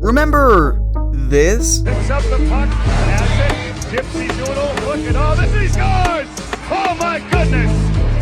Remember this? Picks up the puck, has it, gypsy doodle, look at all this, he scores! Oh my goodness,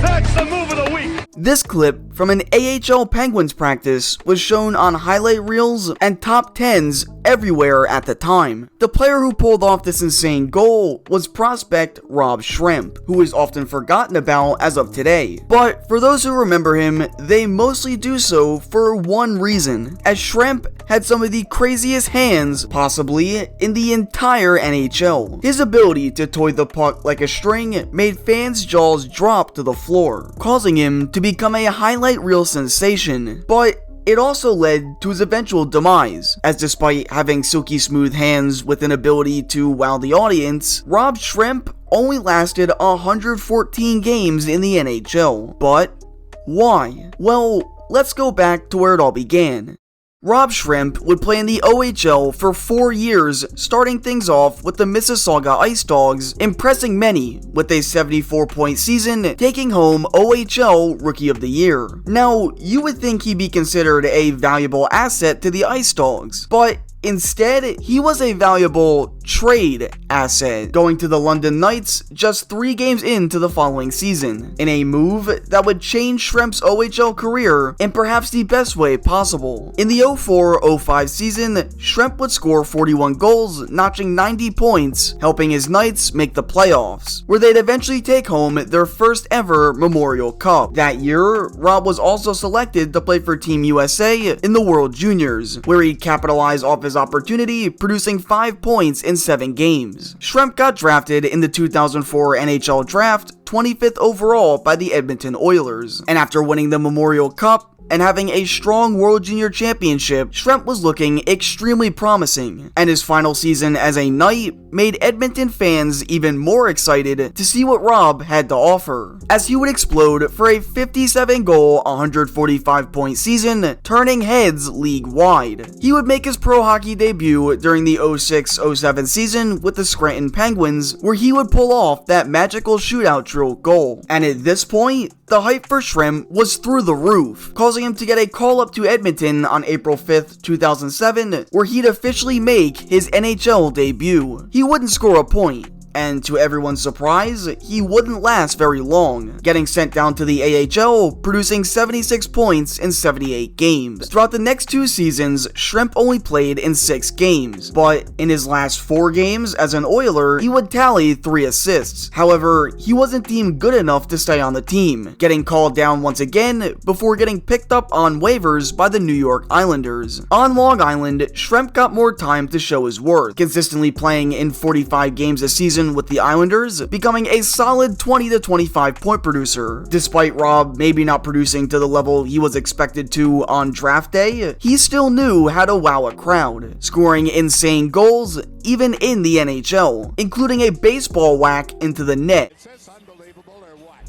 that's the move of the week! This clip from an AHL Penguins practice was shown on highlight reels and top 10s everywhere at the time. The player who pulled off this insane goal was prospect Rob Shrimp, who is often forgotten about as of today. But for those who remember him, they mostly do so for one reason, as Shrimp had some of the craziest hands possibly in the entire NHL. His ability to toy the puck like a string made fans' jaws drop to the floor, causing him to become a highlight reel sensation. But it also led to his eventual demise, as despite having silky smooth hands with an ability to wow the audience, Rob Shrimp only lasted 114 games in the NHL. But why? Well, let's go back to where it all began. Rob Shrimp would play in the OHL for 4 years, starting things off with the Mississauga Ice Dogs, impressing many with a 74-point season, taking home OHL Rookie of the Year. Now, you would think he'd be considered a valuable asset to the Ice Dogs, but instead, he was a valuable trade asset, going to the London Knights just 3 games into the following season, in a move that would change Shrimp's OHL career in perhaps the best way possible. In the 04-05 season, Shrimp would score 41 goals, notching 90 points, helping his Knights make the playoffs, where they'd eventually take home their first ever Memorial Cup. That year, Rob was also selected to play for Team USA in the World Juniors, where he'd capitalize off his opportunity, producing 5 points in 7 games. Shrimp got drafted in the 2004 NHL Draft, 25th overall by the Edmonton Oilers, and after winning the Memorial Cup and having a strong World Junior Championship, Shrimp was looking extremely promising, and his final season as a Knight made Edmonton fans even more excited to see what Rob had to offer, as he would explode for a 57-goal, 145-point season, turning heads league-wide. He would make his pro hockey debut during the 06-07 season with the Scranton Penguins, where he would pull off that magical shootout drill goal, and at this point, the hype for Shrimp was through the roof, causing him to get a call up to Edmonton on April 5th, 2007, where he'd officially make his NHL debut. He wouldn't score a point, and to everyone's surprise, he wouldn't last very long, getting sent down to the AHL, producing 76 points in 78 games. Throughout the next 2 seasons, Shrimp only played in 6 games, but in his last 4 games as an Oiler, he would tally 3 assists. However, he wasn't deemed good enough to stay on the team, getting called down once again before getting picked up on waivers by the New York Islanders. On Long Island, Shrimp got more time to show his worth, consistently playing in 45 games a season with the Islanders, becoming a solid 20 to 25 point producer. Despite Rob maybe not producing to the level he was expected to on draft day, he still knew how to wow a crowd, scoring insane goals even in the NHL, including a baseball whack into the net.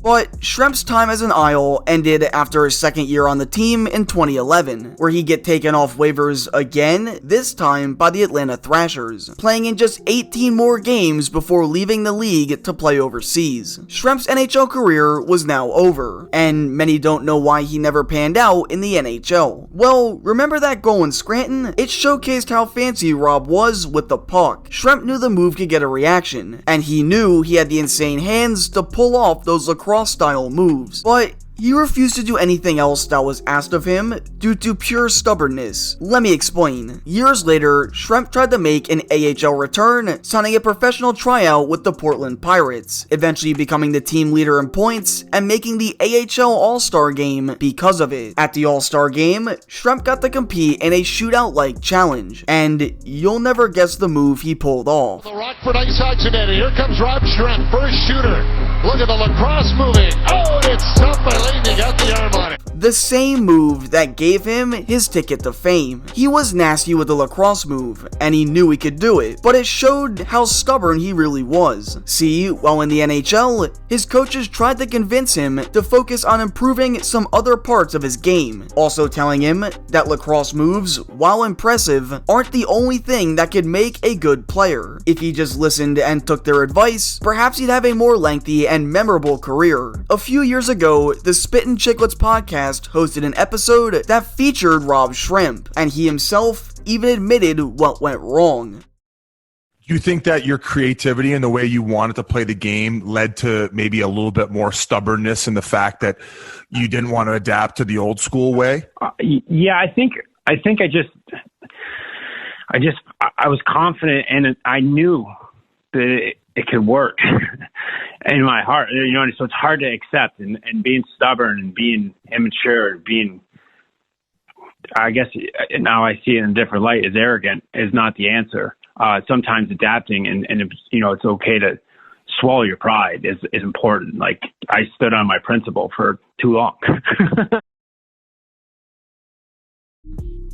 But Shrimp's time as an Isle ended after his second year on the team in 2011, where he'd get taken off waivers again, this time by the Atlanta Thrashers, playing in just 18 more games before leaving the league to play overseas. Shrimp's NHL career was now over, and many don't know why he never panned out in the NHL. Well, remember that goal in Scranton? It showcased how fancy Rob was with the puck. Shrimp knew the move could get a reaction, and he knew he had the insane hands to pull off those lacrosse style moves, but he refused to do anything else that was asked of him due to pure stubbornness. Let me explain. Years later, Shrimp tried to make an AHL return, signing a professional tryout with the Portland Pirates, eventually becoming the team leader in points and making the AHL All-Star Game because of it. At the All-Star Game, Shrimp got to compete in a shootout-like challenge, and you'll never guess the move he pulled off. The Rockford Ice Hockey Net. Here comes Rob Shrimp, first shooter. Look at the lacrosse moving. Oh, it's stopped by Lane. He got the arm on it. The same move that gave him his ticket to fame. He was nasty with the lacrosse move, and he knew he could do it, but it showed how stubborn he really was. See, while in the NHL, his coaches tried to convince him to focus on improving some other parts of his game, also telling him that lacrosse moves, while impressive, aren't the only thing that could make a good player. If he just listened and took their advice, perhaps he'd have a more lengthy and memorable career. A few years ago, the Spittin' Chicklets podcast podcast hosted an episode that featured Rob Shrimp, and he himself even admitted what went wrong. Do you think that your creativity and the way you wanted to play the game led to maybe a little bit more stubbornness in the fact that you didn't want to adapt to the old school way? Yeah, I think I was confident, and I knew that it could work in my heart. You know, so it's hard to accept, and being stubborn and being immature, being, I guess now I see it in a different light, as arrogant is not the answer. Sometimes adapting and it's okay to swallow your pride is important. Like, I stood on my principle for too long.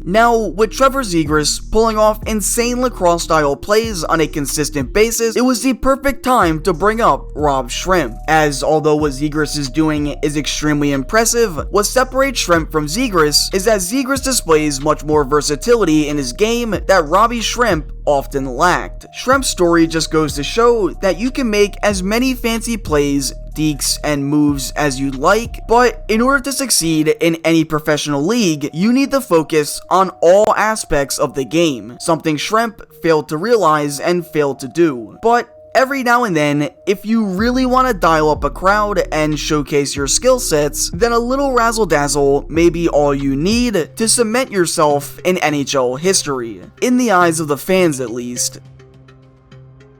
Now, with Trevor Zegras pulling off insane lacrosse-style plays on a consistent basis, it was the perfect time to bring up Rob Shrimp, as although what Zegras is doing is extremely impressive, what separates Shrimp from Zegras is that Zegras displays much more versatility in his game that Robbie Shrimp often lacked. Shrimp's story just goes to show that you can make as many fancy plays, dekes, and moves as you like, but in order to succeed in any professional league, you need to focus on all aspects of the game, something Shrimp failed to realize and failed to do. But every now and then, if you really want to dial up a crowd and showcase your skill sets, then a little razzle-dazzle may be all you need to cement yourself in NHL history, in the eyes of the fans at least.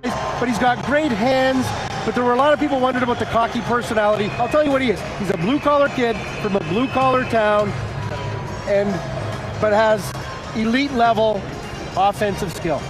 But he's got great hands, but there were a lot of people wondering about the cocky personality. I'll tell you what he is. He's a blue-collar kid from a blue-collar town, but has elite-level offensive skill.